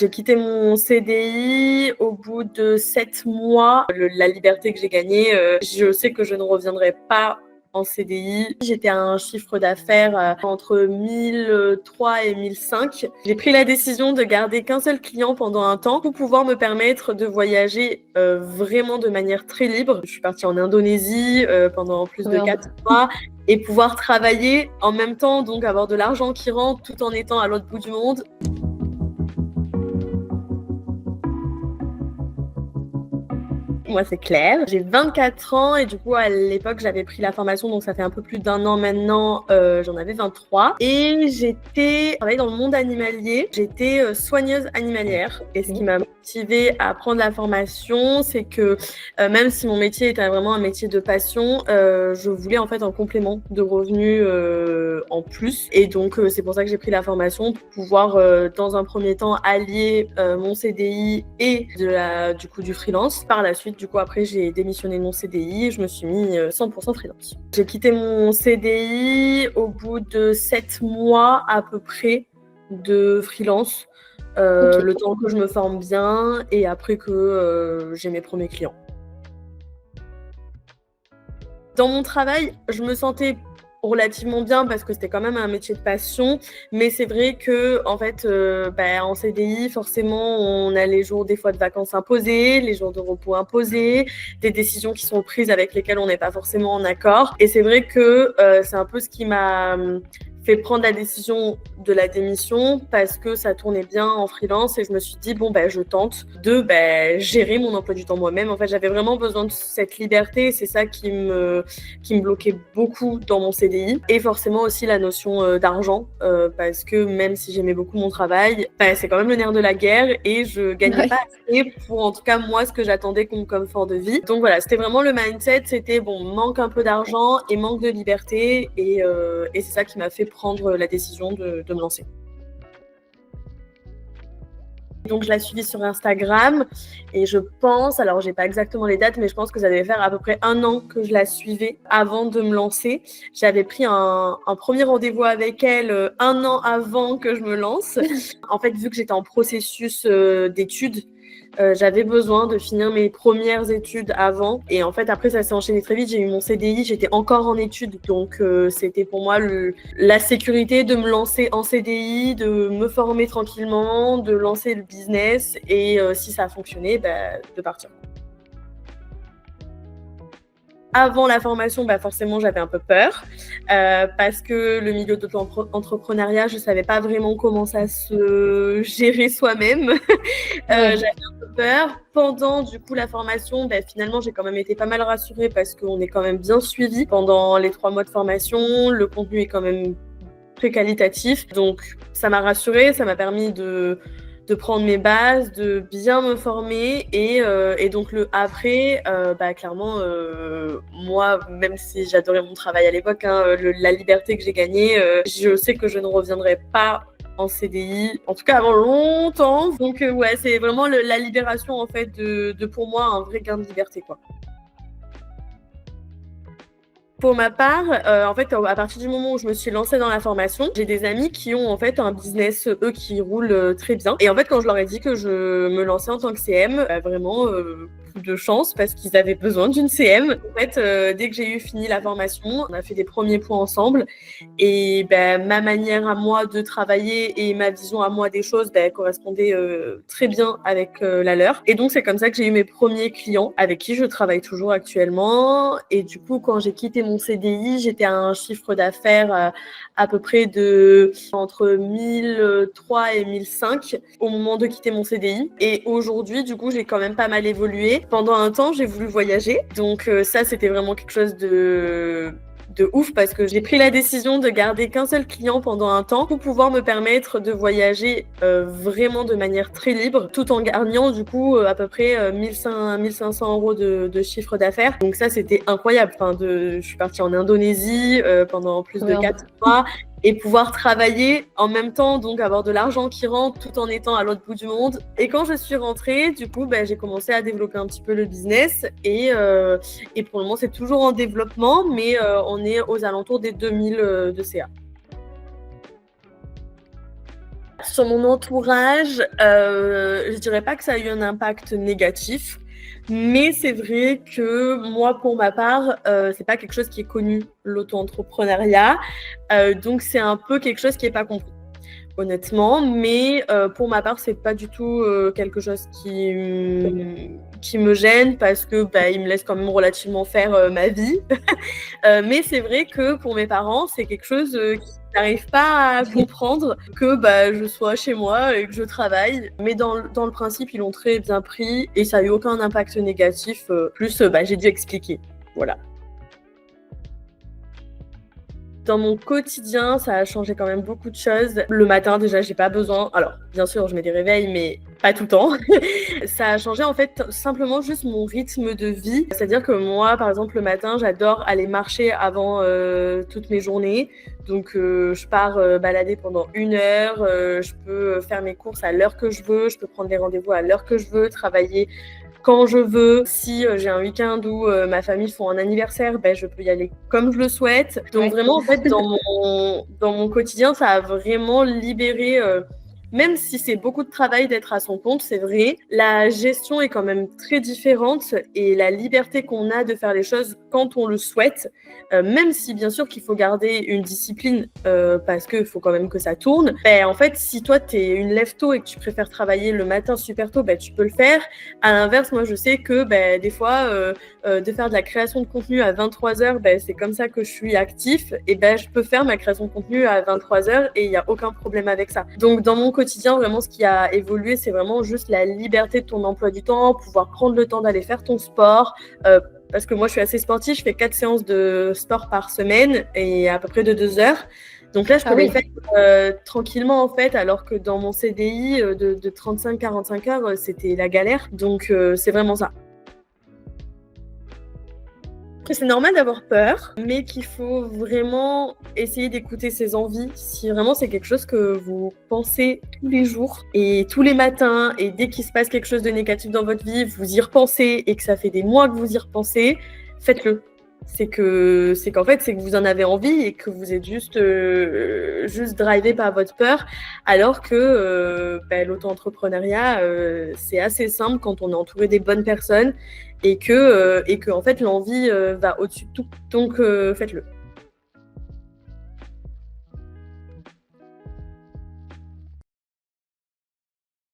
J'ai quitté mon CDI au bout de 7 mois. La liberté que j'ai gagnée, je sais que je ne reviendrai pas en CDI. J'étais à un chiffre d'affaires entre 1003 et 1005. J'ai pris la décision de garder qu'un seul client pendant un temps pour pouvoir me permettre de voyager vraiment de manière très libre. Je suis partie en Indonésie pendant plus de 4 mois et pouvoir travailler en même temps, donc avoir de l'argent qui rentre tout en étant à l'autre bout du monde. Moi, c'est Claire. J'ai 24 ans et du coup, à l'époque, j'avais pris la formation, donc ça fait un peu plus d'1 an maintenant. J'en avais 23. Et j'ai travaillé dans le monde animalier. J'étais soigneuse animalière. Et ce qui m'a motivée à prendre la formation, c'est que même si mon métier était vraiment un métier de passion, je voulais en fait un complément de revenus en plus. Et donc, c'est pour ça que j'ai pris la formation pour pouvoir, dans un premier temps, allier mon CDI et du freelance. Par la suite, du coup, après, j'ai démissionné de mon CDI et je me suis mis 100% freelance. J'ai quitté mon CDI au bout de 7 mois à peu près de freelance, le temps que je me forme bien et après que j'ai mes premiers clients. Dans mon travail, je me sentais relativement bien parce que c'était quand même un métier de passion, mais c'est vrai que en fait en CDI forcément on a les jours des fois de vacances imposés, les jours de repos imposés, des décisions qui sont prises avec lesquelles on n'est pas forcément en accord, et c'est vrai que c'est un peu ce qui m'a fait prendre la décision de la démission parce que ça tournait bien en freelance et je me suis dit je tente de gérer mon emploi du temps moi-même. En fait, j'avais vraiment besoin de cette liberté et c'est ça qui me bloquait beaucoup dans mon CDI, et forcément aussi la notion d'argent parce que même si j'aimais beaucoup mon travail, c'est quand même le nerf de la guerre et je gagnais pas assez pour, en tout cas moi, ce que j'attendais comme confort de vie. Donc voilà, c'était vraiment le mindset, c'était manque un peu d'argent et manque de liberté, et c'est ça qui m'a fait prendre la décision de me lancer. Donc je la suivis sur Instagram et je pense, alors j'ai pas exactement les dates, mais je pense que ça devait faire à peu près 1 an que je la suivais avant de me lancer. J'avais pris un premier rendez-vous avec elle 1 an avant que je me lance. En fait, vu que j'étais en processus d'études, j'avais besoin de finir mes premières études avant, et en fait après ça s'est enchaîné très vite. J'ai eu mon CDI, j'étais encore en études, donc c'était pour moi la sécurité de me lancer en CDI, de me former tranquillement, de lancer le business et si ça a fonctionné, de partir. Avant la formation, forcément, j'avais un peu peur parce que le milieu de l'entrepreneuriat, je savais pas vraiment comment ça se gérait soi-même. J'avais un peu peur. Pendant du coup la formation, finalement, j'ai quand même été pas mal rassurée parce qu'on est quand même bien suivi pendant les 3 mois de formation. Le contenu est quand même très qualitatif, donc ça m'a rassurée, ça m'a permis de prendre mes bases, de bien me former, et donc le après, clairement, moi, même si j'adorais mon travail à l'époque, la liberté que j'ai gagnée, je sais que je ne reviendrai pas en CDI, en tout cas avant longtemps. Donc ouais, c'est vraiment la libération en fait de pour moi un vrai gain de liberté, quoi. Pour ma part, en fait, à partir du moment où je me suis lancée dans la formation, j'ai des amis qui ont en fait un business, eux, qui roule très bien. Et en fait, quand je leur ai dit que je me lançais en tant que CM, vraiment coup de chance parce qu'ils avaient besoin d'une CM. En fait, dès que j'ai eu fini la formation, on a fait des premiers points ensemble, et ma manière à moi de travailler et ma vision à moi des choses correspondait très bien avec la leur. Et donc, c'est comme ça que j'ai eu mes premiers clients avec qui je travaille toujours actuellement. Et du coup, quand j'ai quitté mon CDI, j'étais à un chiffre d'affaires à peu près de entre 1003 et 1005 au moment de quitter mon CDI. Et aujourd'hui, du coup, j'ai quand même pas mal évolué. Pendant un temps, j'ai voulu voyager. Donc ça, c'était vraiment quelque chose de ouf parce que j'ai pris la décision de garder qu'un seul client pendant un temps pour pouvoir me permettre de voyager vraiment de manière très libre, tout en gagnant du coup à peu près 1500 euros de chiffre d'affaires. Donc ça, c'était incroyable. Je suis partie en Indonésie pendant plus de 4 mois et pouvoir travailler en même temps, donc avoir de l'argent qui rentre tout en étant à l'autre bout du monde. Et quand je suis rentrée, du coup, j'ai commencé à développer un petit peu le business, et pour le moment, c'est toujours en développement, mais on est aux alentours des 2000 de CA. Sur mon entourage, je dirais pas que ça a eu un impact négatif, mais c'est vrai que moi, pour ma part, c'est pas quelque chose qui est connu, l'auto-entrepreneuriat, donc c'est un peu quelque chose qui est pas compris, honnêtement. Mais pour ma part, c'est pas du tout quelque chose qui me gêne parce que bah, il me laisse quand même relativement faire ma vie. Mais c'est vrai que pour mes parents, c'est quelque chose qu'ils n'arrivent pas à comprendre que bah, je sois chez moi et que je travaille. Mais dans le principe, ils l'ont très bien pris et ça a eu aucun impact négatif. Plus, bah, j'ai dû expliquer. Voilà. Dans mon quotidien, ça a changé quand même beaucoup de choses. Le matin, déjà, j'ai pas besoin. Alors, bien sûr, je mets des réveils, mais pas tout le temps. Ça a changé en fait simplement juste mon rythme de vie. C'est-à-dire que moi, par exemple, le matin, j'adore aller marcher avant toutes mes journées. Donc, je pars balader pendant 1 heure. Je peux faire mes courses à l'heure que je veux. Je peux prendre des rendez-vous à l'heure que je veux, travailler quand je veux. Si j'ai un week-end où ma famille font un anniversaire, ben, je peux y aller comme je le souhaite. Donc Ouais. vraiment, en fait, dans mon quotidien, ça a vraiment libéré, même si c'est beaucoup de travail d'être à son compte, c'est vrai, la gestion est quand même très différente et la liberté qu'on a de faire les choses quand on le souhaite, même si bien sûr qu'il faut garder une discipline parce qu'il faut quand même que ça tourne, ben, en fait, si toi, tu es une lève-tôt et que tu préfères travailler le matin super tôt, ben, tu peux le faire. À l'inverse, moi, je sais que ben, des fois, de faire de la création de contenu à 23h, ben, c'est comme ça que je suis actif. Et ben, je peux faire ma création de contenu à 23h et il n'y a aucun problème avec ça. Donc, dans mon quotidien, vraiment, ce qui a évolué, c'est vraiment juste la liberté de ton emploi du temps, pouvoir prendre le temps d'aller faire ton sport. Parce que moi, je suis assez sportive, je fais 4 séances de sport par semaine et à peu près de 2 heures. Donc là, je peux Ah les oui. faire tranquillement, en fait, alors que dans mon CDI de 35-45 heures, c'était la galère. Donc, c'est vraiment ça. C'est normal d'avoir peur, mais qu'il faut vraiment essayer d'écouter ses envies. Si vraiment c'est quelque chose que vous pensez tous les jours et tous les matins, et dès qu'il se passe quelque chose de négatif dans votre vie, vous y repensez et que ça fait des mois que vous y repensez, faites-le. C'est qu'en fait, c'est que vous en avez envie et que vous êtes juste drivé par votre peur, alors que l'auto-entrepreneuriat, c'est assez simple quand on est entouré des bonnes personnes et que en fait, l'envie va au-dessus de tout. Donc, faites-le.